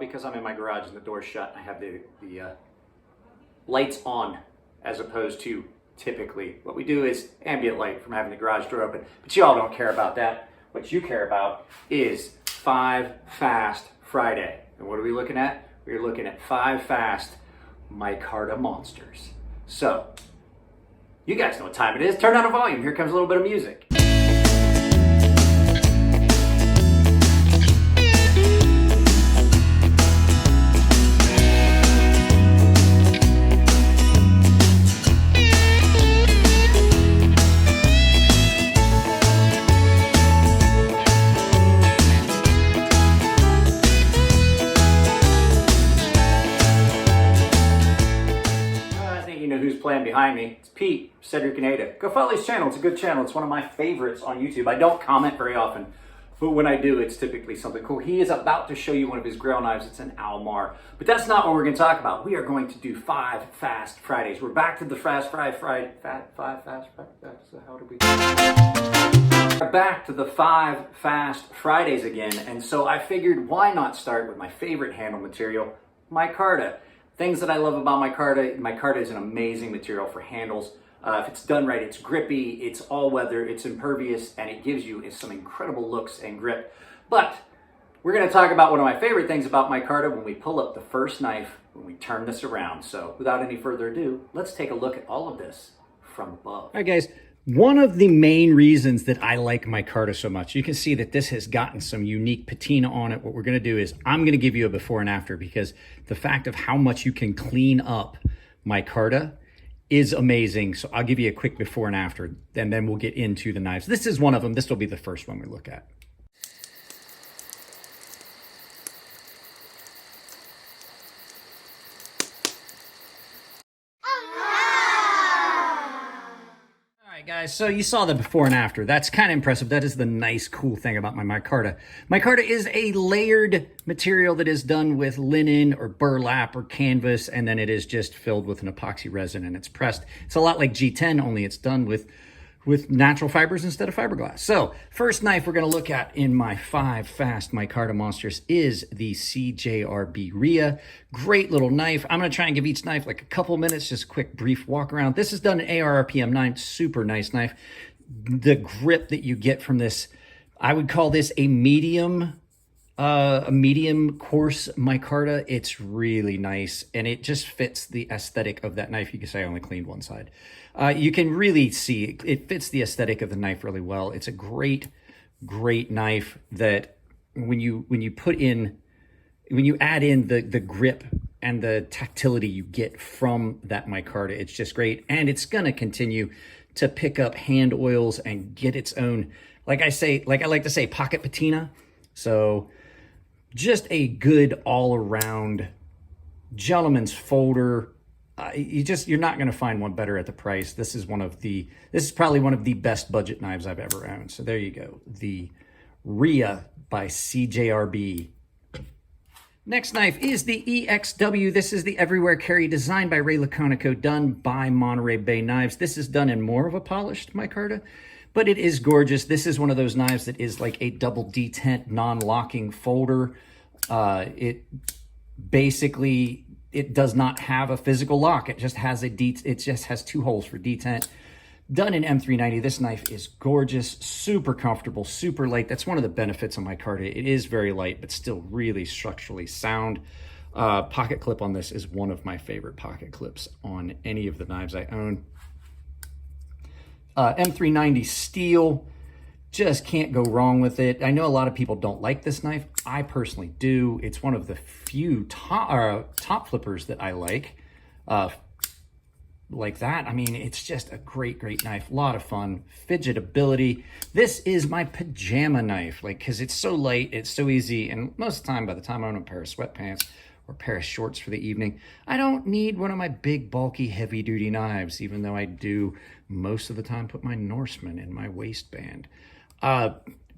because I'm in my garage and the door's shut, I have the lights on as opposed to typically what we do is ambient light from having the garage door open. But you all don't care about that. What you care about is 5 Fast Friday. And what are we looking at? We're looking at 5 Fast Micarta monsters. So, you guys know what time it is. Turn down the volume. Here comes a little bit of music. Who's playing behind me? It's Pete, Cedric and Ada. Go follow his channel. It's a good channel. It's one of my favorites on YouTube. I don't comment very often, but when I do, it's typically something cool. He is about to show you one of his grill knives. It's an Almar, but that's not what we're going to talk about. We are going to do 5 Fast Fridays. We're back to the Fast Friday. So how did we? We're back to the 5 Fast Fridays again, and so I figured why not start with my favorite handle material, micarta. Things that I love about micarta. Micarta is an amazing material for handles. If it's done right, it's grippy, it's all weather, it's impervious, and it gives you some incredible looks and grip. But we're going to talk about one of my favorite things about micarta when we pull up the first knife, when we turn this around. So without any further ado, let's take a look at all of this from above. All right, guys. One of the main reasons that I like micarta so much, you can see that this has gotten some unique patina on it. What we're going to do is I'm going to give you a before and after, because the fact of how much you can clean up micarta is amazing. So I'll give you a quick before and after, and then we'll get into the knives. This is one of them. This will be the first one we look at. Guys, so you saw the before and after. That's kind of impressive. That is the nice, cool thing about my micarta. Micarta is a layered material that is done with linen or burlap or canvas, and then it is just filled with an epoxy resin and it's pressed. It's a lot like G10, only it's done with natural fibers instead of fiberglass. So first knife we're going to look at in my 5 Fast micarta monsters is the CJRB Rhea. Great little knife. I'm going to try and give each knife like a couple minutes, just a quick brief walk around. This is done in ARRPM 9, super nice knife. The grip that you get from this, I would call this a medium coarse micarta. It's really nice, and it just fits the aesthetic of that knife. You can say I only cleaned one side. You can really see it fits the aesthetic of the knife really well. It's a great knife that when you add in the grip and the tactility you get from that micarta, it's just great. And it's gonna continue to pick up hand oils and get its own, like I like to say, pocket patina. So just a good all-around gentleman's folder. You're not going to find one better at the price. This is probably one of the best budget knives I've ever owned. So there you go, the Rhea by CJRB. Next knife is the EXW. This is the Everywhere Carry, designed by Ray Laconico, done by Monterey Bay Knives. This is done in more of a polished micarta, but it is gorgeous. This is one of those knives that is like a double detent non-locking folder. It does not have a physical lock. It just has it just has 2 holes for detent. Done in M390. This knife is gorgeous, super comfortable, super light. That's one of the benefits of micarta. It is very light, but still really structurally sound. Pocket clip on this is one of my favorite pocket clips on any of the knives I own. M390 steel, just can't go wrong with it. I know a lot of people don't like this knife. I personally do. It's one of the few top flippers that I like that. I mean, it's just a great knife. A lot of fun, fidgetability. This is my pajama knife, because it's so light, it's so easy, and most of the time, by the time I own a pair of sweatpants or a pair of shorts for the evening, I don't need one of my big, bulky, heavy-duty knives, even though I do most of the time put my Norseman in my waistband.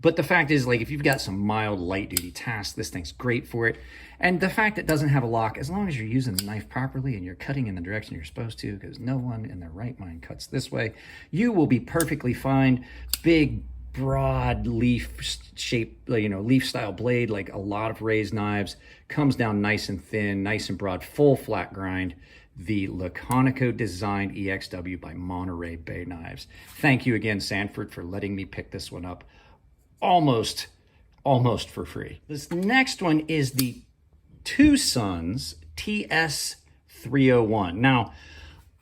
But the fact is, if you've got some mild light-duty tasks, this thing's great for it. And the fact it doesn't have a lock, as long as you're using the knife properly and you're cutting in the direction you're supposed to, because no one in their right mind cuts this way, you will be perfectly fine. Big, broad leaf shape, leaf style blade, like a lot of raised knives. Comes down nice and thin, nice and broad, full flat grind. The Laconico designed EXW by Monterey Bay Knives. Thank you again, Sanford, for letting me pick this one up almost for free. This next one is the Two Sons TS301. Now,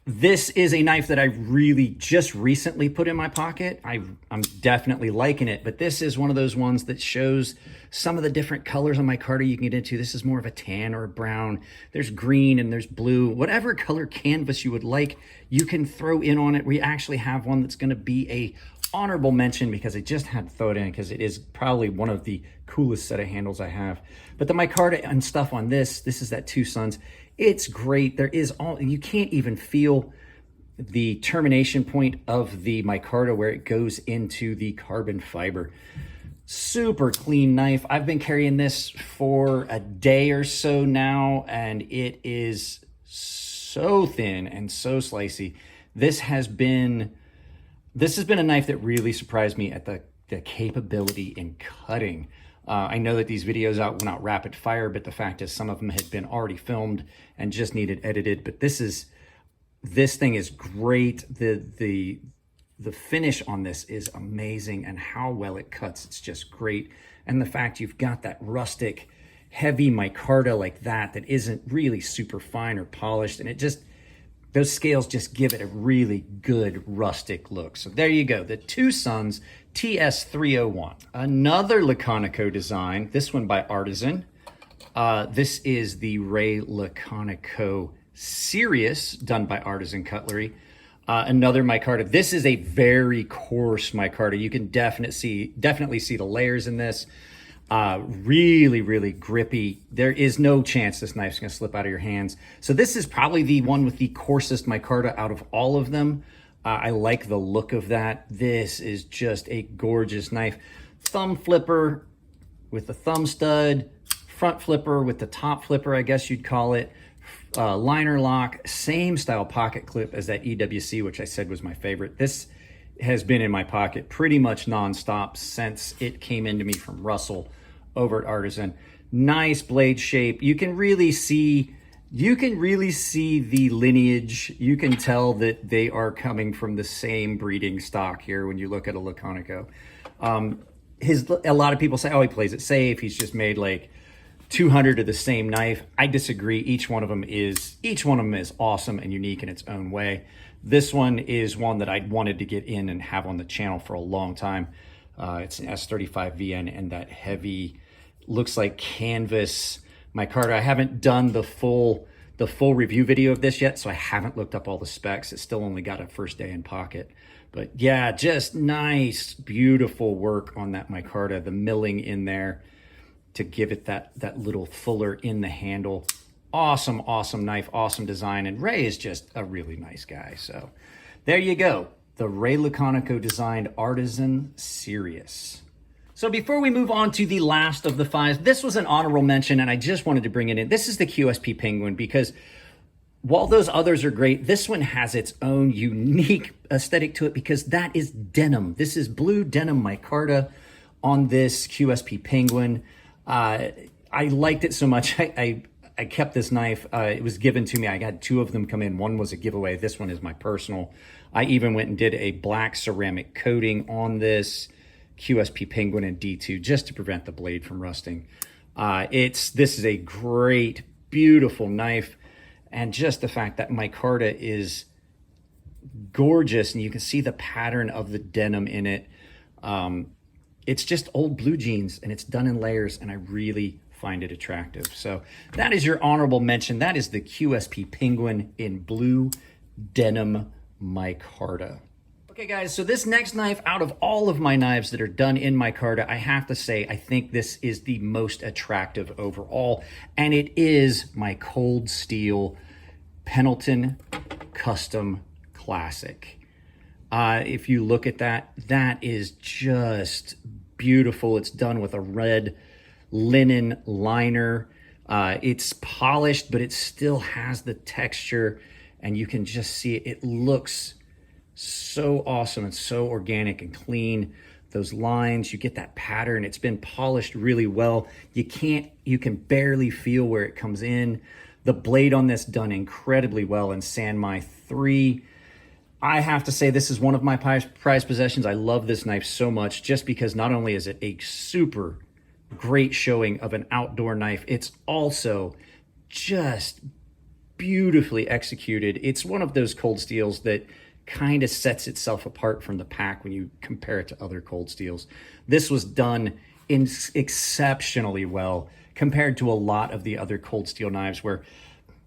this is a knife that I really just recently put in my pocket. I'm definitely liking it, but this is one of those ones that shows some of the different colors on micarta you can get into. This is more of a tan or a brown. There's green and there's blue. Whatever color canvas you would like, you can throw in on it. We actually have one that's gonna be a honorable mention because I just had to throw it in because it is probably one of the coolest set of handles I have. But the micarta and stuff on this is that Two Sons. It's great. You can't even feel the termination point of the micarta where it goes into the carbon fiber. Super clean knife. I've been carrying this for a day or so now, and it is so thin and so slicey. This has been a knife that really surprised me at the capability in cutting. I know that these videos were not rapid fire, but the fact is some of them had been already filmed and just needed edited. But this thing is great. The finish on this is amazing, and how well it cuts, it's just great. And the fact you've got that rustic, heavy micarta like that isn't really super fine or polished, and those scales just give it a really good rustic look. So there you go, the Two Sons TS301. Another Laconico design, this one by Artisan. This is the Ray Laconico Sirius, done by Artisan Cutlery. Another micarta. This is a very coarse micarta. You can definitely see the layers in this. Really, really grippy. There is no chance this knife's gonna slip out of your hands. So this is probably the one with the coarsest micarta out of all of them. I like the look of that. This is just a gorgeous knife. Thumb flipper with the thumb stud, front flipper with the top flipper, I guess you'd call it. Liner lock, same style pocket clip as that EWC, which I said was my favorite. This has been in my pocket pretty much nonstop since it came into me from Russell over at Artisan. Nice blade shape. You can really see the lineage. You can tell that they are coming from the same breeding stock here when you look at a Laconico. A lot of people say, oh, he plays it safe. He's just made like 200 of the same knife. I disagree. Each one of them is awesome and unique in its own way. This one is one that I wanted to get in and have on the channel for a long time. It's an S35VN and that heavy, looks like canvas micarta. I haven't done the full review video of this yet, so I haven't looked up all the specs. It's still only got a first day in pocket. But yeah, just nice, beautiful work on that micarta. The milling in there to give it that little fuller in the handle. Awesome, awesome knife, awesome design. And Ray is just a really nice guy. So there you go. The Ray Laconico designed Artisan Sirius. So before we move on to the last of the fives, this was an honorable mention and I just wanted to bring it in. This is the QSP Penguin because while those others are great, this one has its own unique aesthetic to it because that is denim. This is blue denim micarta on this QSP Penguin. I liked it so much. I kept this knife. It was given to me. I got two of them come in. One was a giveaway. This one is my personal. I even went and did a black ceramic coating on this QSP Penguin in D2 just to prevent the blade from rusting. This is a great, beautiful knife. And just the fact that micarta is gorgeous and you can see the pattern of the denim in it. It's just old blue jeans and it's done in layers and I really find it attractive. So that is your honorable mention. That is the QSP Penguin in blue denim micarta. Okay guys, so this next knife out of all of my knives that are done in micarta, I have to say, I think this is the most attractive overall, and it is my Cold Steel Pendleton Custom Classic. If you look at that, that is just beautiful. It's done with a red linen liner. It's polished, but it still has the texture, and you can just see it. It looks so awesome and so organic and clean. those lines, you get that pattern. It's been polished really well. You can barely feel where it comes in. The blade on this done incredibly well in Sanmai 3. I have to say this is one of my prized possessions. I love this knife so much just because not only is it a super great showing of an outdoor knife, it's also just beautifully executed. It's one of those cold steels that kind of sets itself apart from the pack when you compare it to other cold steels. This was done exceptionally well compared to a lot of the other cold steel knives, where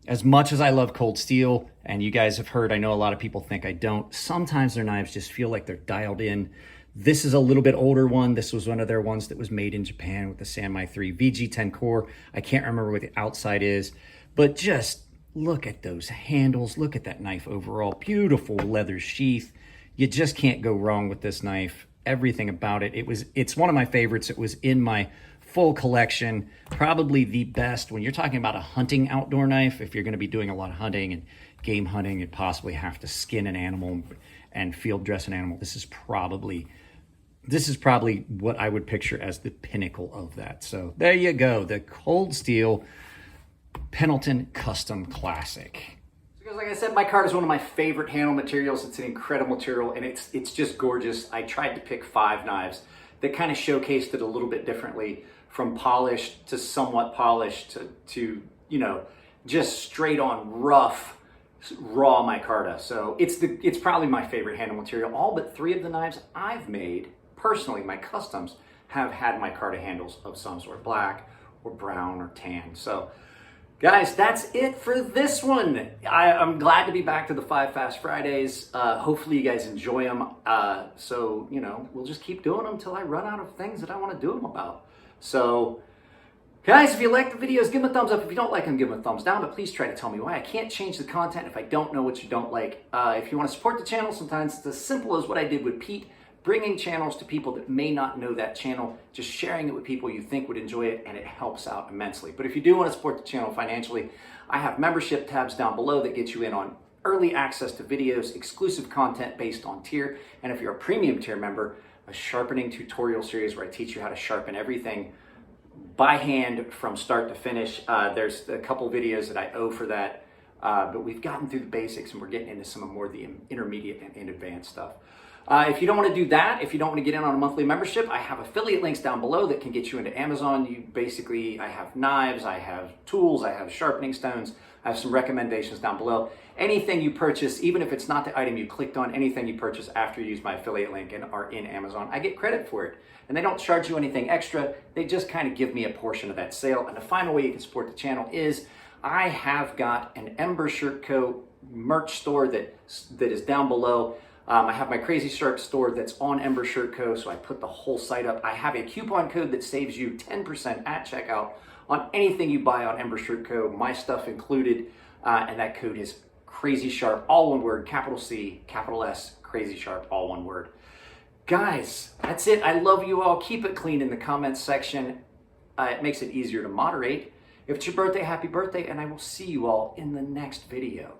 as much as I love cold steel, and you guys have heard, I know a lot of people think I don't, sometimes their knives just feel like they're dialed in. This is a little bit older one. This was one of their ones that was made in Japan with the Sanmai 3 VG10 core. I can't remember what the outside is, but just look at those handles. Look at that knife overall. Beautiful leather sheath. You just can't go wrong with this knife. Everything about it. It's one of my favorites. It was in my full collection. Probably the best when you're talking about a hunting outdoor knife. If you're going to be doing a lot of hunting and game hunting and possibly have to skin an animal and field dress an animal, this is probably what I would picture as the pinnacle of that. So there you go. The Cold Steel Pendleton Custom Classic. Because like I said, Micarta is one of my favorite handle materials. It's an incredible material, and it's just gorgeous. I tried to pick 5 knives that kind of showcased it a little bit differently, from polished to somewhat polished to you know, just straight on rough, raw Micarta. So it's probably my favorite handle material. All but 3 of the knives I've made, personally, my customs, have had Micarta handles of some sort, black or brown or tan. So guys, that's it for this one. I'm glad to be back to the 5 Fast Fridays. Hopefully you guys enjoy them. So, you know, we'll just keep doing them until I run out of things that I want to do them about. So, guys, if you like the videos, give them a thumbs up. If you don't like them, give them a thumbs down. But please try to tell me why. I can't change the content if I don't know what you don't like. If you want to support the channel, sometimes it's as simple as what I did with Pete. Bringing channels to people that may not know that channel, just sharing it with people you think would enjoy it, and it helps out immensely. But if you do want to support the channel financially, I have membership tabs down below that get you in on early access to videos, exclusive content based on tier, and if you're a premium tier member, a sharpening tutorial series where I teach you how to sharpen everything by hand from start to finish. There's a couple videos that I owe for that, but we've gotten through the basics and we're getting into some more of the intermediate and advanced stuff. If you don't want to do that, if you don't want to get in on a monthly membership, I have affiliate links down below that can get you into Amazon. I have knives, I have tools, I have sharpening stones, I have some recommendations down below. Anything you purchase, even if it's not the item you clicked on, anything you purchase after you use my affiliate link and are in Amazon, I get credit for it. And they don't charge you anything extra. They just kind of give me a portion of that sale. And the final way you can support the channel is I have got an Ember Shirt Co. merch store that is down below. I have my CrazySharp store that's on Ember Shirt Co., so I put the whole site up. I have a coupon code that saves you 10% at checkout on anything you buy on Ember Shirt Co., my stuff included, and that code is CrazySharp, all one word, capital C, capital S, CrazySharp, all one word. Guys, that's it. I love you all. Keep it clean in the comments section. It makes it easier to moderate. If it's your birthday, happy birthday, and I will see you all in the next video.